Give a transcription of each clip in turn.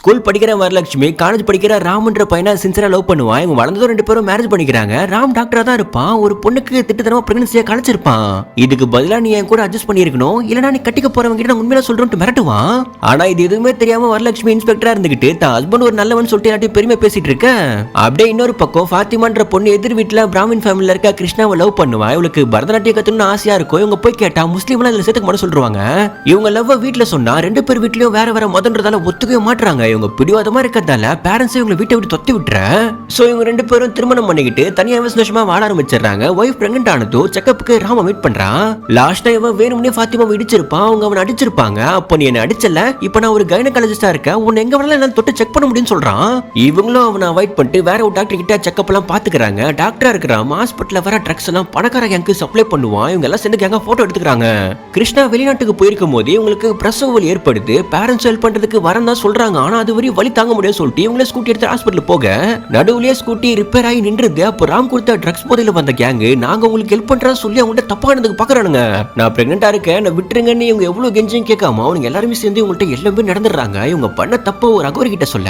School படிக்கிற Varalakshmi college படிக்கிற ராம்ன்ற பையனை சின்சரா லவ் பண்ணுவான். இவங்க வளர்ந்ததும் 2 பேரும் மேரேஜ் பண்ணிக்கிறாங்க. ராம் டாக்டரா தான் இருப்பான். ஒரு பொண்ணுக்கு திட்டத்தனமா பிரெக்னன்சியை கலைச்சிருப்பான். இதுக்கு பதிலா நீ என் கூட அட்ஜஸ்ட் பண்ணிருக்கணும், இல்லனா நீ கட்டிக்க போறவங்க கிட்ட நான் உண்மையில சொல்றேன்னு மிரட்டுவான். ஆனா இது எதுவுமே தெரியாம வரலட்சுமி இன்ஸ்பெக்டரா இருந்துகிட்டு தான் ஹஸ்பண்ட் ஒரு நல்லவன் சொல்லிட்டு எல்லாத்தையும் பெருமை பேசிட்டு இருக்க. அப்படியே இன்னொரு பக்கம் ஃபாத்திமான்ற பொண்ணு எதிர் வீட்டுல பிராமின் ஃபேமிலில இருக்க கிருஷ்ணாவை லவ் பண்ணுவா. இவளுக்கு பரதநாட்டியம் கத்துக்கணும்னு ஆசையா இருக்கும். இவங்க போய் கேட்டா முஸ்லீம்லாம் இதுல சேர்த்துக்க மாட்டேன்னு சொல்றாங்க. இவங்க லவ் வீட்டுல சொன்னா 2 பேர் வீட்லயும் வேற வேற மதன்றதால ஒத்துக்கவே மாட்டாங்க. இவங்க பிடிவாதமா இருக்கிறதால பேரண்ட்ஸ் இவங்க வீட்டை விட்டு தொத்தி விட்டுற. சோ இவங்க 2 பேரும் திருமணம் பண்ணிக்கிட்டு தனியாவே சந்தோஷமா வாழ ஆரம்பிச்சிடறாங்க. ஒய்ஃப் பிரெக்னன்ட் ஆனதும் செக்கப்புக்கு ராம மீட் பண்றான். லாஸ்டா இவன் வேணும்னே ஃபாத்திமாவை இடிச்சிருப்பான். அவங்க அவனை அடிச்சிருப்பாங்க. அப்போ நீ என்ன அடிச்சல, இப்போ நான் ஒரு கைனகாலஜிஸ்டா இருக்கேன், உன்னை எங்க வேணாலும் என்ன தொட்டு செக் பண்ண முடியும்னு சொல்றான். இவங்களும் அவனை அவாய்ட் பண்ணிட்டு வேற ஒரு டாக்டர் கிட்ட செக்அப் எல்லாம் பாத்துக்கிறாங்க. டாக்டரா இருக்கிறான். ஹாஸ்பிட்டல்ல வர ட்ரக்ஸ் எல்லாம் பணக்கார கேங்க்கு சப்ளை பண்ணுவான். இவங்க எல்லாம் சேர்ந்து கேங்க போட்டோ எடுத்துக்கிறாங்க. கிருஷ்ணா வெளிநாட்டுக்கு போயிருக்கும் போது இவங்களுக்கு பிரசவ வலி ஏற்படுது. பேரண்ட்ஸ் ஹெல்ப் பண்றதுக்கு வரேன் தான் சொல்றாங்க. ஆனா அது வரை வலி தாங்க முடியாது சொல்லிட்டு இவங்களே ஸ்கூட்டி எடுத்து ஹாஸ்பிட்டல் போக நடுவுலயே ஸ்கூட்டி ரிப்பேர் ஆகி நின்றுது. அப்போ ராம் கொடுத்த ட்ரக்ஸ் போதையில வந்த கேங் நாங்க உங்களுக்கு ஹெல்ப் பண்றோம் சொல்லி அவங்கள்ட்ட தப்பானதுக்கு பாக்குறானுங்க. நான் பிரெக்னெண்டா இருக்கேன், நான் விட்டுருங்கன்னு இவங்க எவ்வளவு கெஞ்சும் கேட்காம அவங்க எல்லாருமே சேர்ந்து இவங்கள்ட்ட எல்லாமே நடந்துடுறாங்க. இவங்க பண்ண தப்ப ஒரு அகோரி கிட்ட சொல்ல,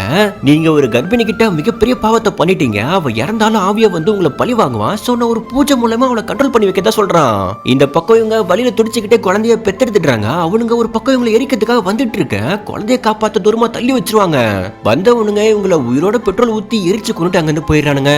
நீங்க ஒரு கர்ப்பிணி கிட்ட மிகப்பெரிய பாவத்தை பண்ணிட்டீங்க, அவ இறந்தாலும் ஆவியா வந்து உங்களை பழி வாங்குவான். சோ நான் ஒரு பூஜை மூலமா அவளை கண்ட்ரோல் பண்ணி வைக்கதா சொல்றான். இந்த பக்கம் இவங்க வழியில துடிச்சுக்கிட்டே குழந்தைய பெத்தெடுத்துடுறாங்க. அவனுங்க ஒரு பக்கம் இவங்களை எரிக்கிறதுக்காக வந்துட்டு இருக்க, குழந்தைய காப்பாத்த தூரமா தள்ளி வச்சிருவாங்க. வந்தவனுங்க இவங்களை உயிரோட பெட்ரோல் ஊத்தி எரிச்சு கொண்டுட்டு அங்கிருந்து போயிடறானுங்க.